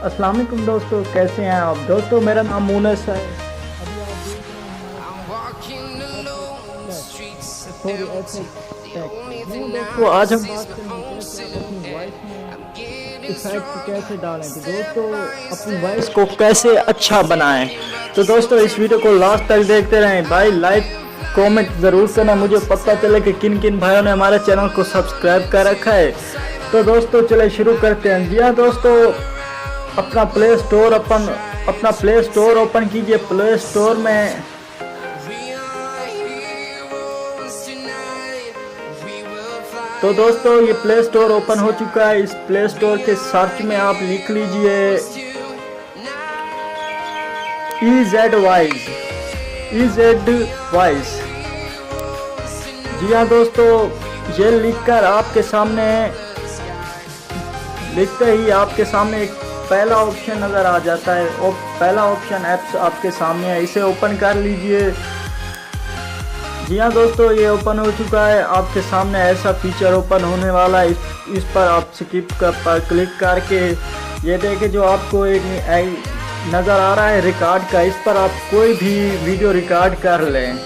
अस्सलाम वालेकुम दोस्तों, कैसे हैं आप दोस्तों। मेरा नाम मुनस है। अभी आप देख रहे हैं जी हाँ दोस्तों, आज हम बात करेंगे कैसे आप अपनी वॉइस में इफेक्ट कैसे डालें। तो दोस्तों, अपनी वॉइस को कैसे अच्छा बनाएं। तो दोस्तों, इस वीडियो को लास्ट तक देखते रहें। भाई लाइक कमेंट ज़रूर करना, मुझे पता चले कि किन किन भाइयों ने हमारे चैनल को सब्सक्राइब कर रखा है। तो दोस्तों चले शुरू करते हैं। जी हाँ दोस्तों, अपना प्ले स्टोर ओपन कीजिए। प्ले स्टोर में तो दोस्तों ये प्ले स्टोर ओपन हो चुका है। इस प्ले स्टोर के सर्च में आप लिख लीजिए EZ Wise। जी हाँ दोस्तों, ये लिखकर आपके सामने लिखते ही आपके सामने एक पहला ऑप्शन नज़र आ जाता है और पहला ऑप्शन ऐप्स आपके सामने है, इसे ओपन कर लीजिए। जी हाँ दोस्तों, ये ओपन हो चुका है। आपके सामने ऐसा फीचर ओपन होने वाला है। इस पर आप स्किप पर क्लिक करके ये देखें, जो आपको एक नज़र आ रहा है रिकॉर्ड का, इस पर आप कोई भी वीडियो रिकॉर्ड कर लें।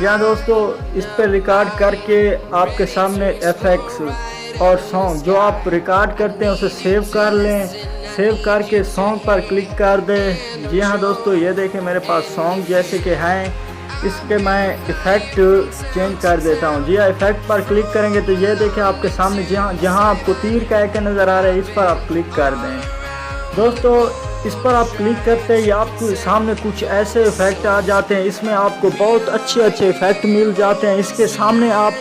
या दोस्तों, इस पर रिकॉर्ड करके आपके सामने इफेक्ट्स और सॉन्ग जो आप रिकॉर्ड करते हैं उसे सेव कर लें। सेव करके सॉन्ग पर क्लिक कर दें। जी हाँ दोस्तों, ये देखें मेरे पास सॉन्ग जैसे कि हैं, इसके मैं इफ़ेक्ट चेंज कर देता हूँ। जी हाँ, इफ़ेक्ट पर क्लिक करेंगे तो ये देखें आपके सामने जहाँ आपको तीर का आइकन नज़र आ रहा है, इस पर आप क्लिक कर दें। दोस्तों, इस पर आप क्लिक करते ही आपके सामने कुछ ऐसे इफ़ेक्ट आ जाते हैं। इसमें आपको बहुत अच्छे इफ़ेक्ट मिल जाते हैं। इसके सामने आप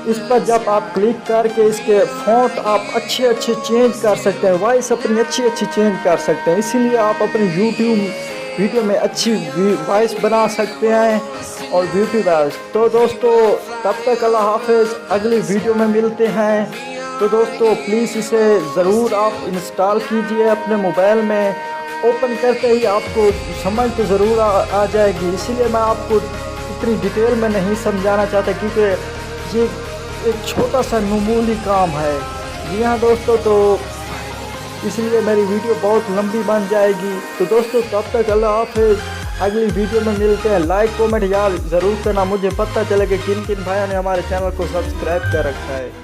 इस पर जब आप क्लिक करके इसके फ़ॉन्ट आप अच्छे चेंज कर सकते हैं, वॉइस अपनी अच्छी चेंज कर सकते हैं। इसीलिए आप अपनी यूट्यूब वीडियो में अच्छी वॉइस बना सकते हैं और ब्यूटी वॉइस। तो दोस्तों, तब तक अल्लाह हाफिज़, अगली वीडियो में मिलते हैं। तो दोस्तों प्लीज़ इसे ज़रूर आप इंस्टॉल कीजिए अपने मोबाइल में। ओपन करते ही आपको समझ तो ज़रूर आ जाएगी। इसीलिए मैं आपको इतनी डिटेल में नहीं समझाना चाहता, क्योंकि ये एक छोटा सा मामूली काम है। जी हाँ दोस्तों, तो इसलिए मेरी वीडियो बहुत लंबी बन जाएगी। तो दोस्तों, तब तक अल्लाह हाफिज़, अगली वीडियो में मिलते हैं। लाइक कमेंट यार ज़रूर करना, मुझे पता चले कि किन किन भाइयों ने हमारे चैनल को सब्सक्राइब कर रखा है।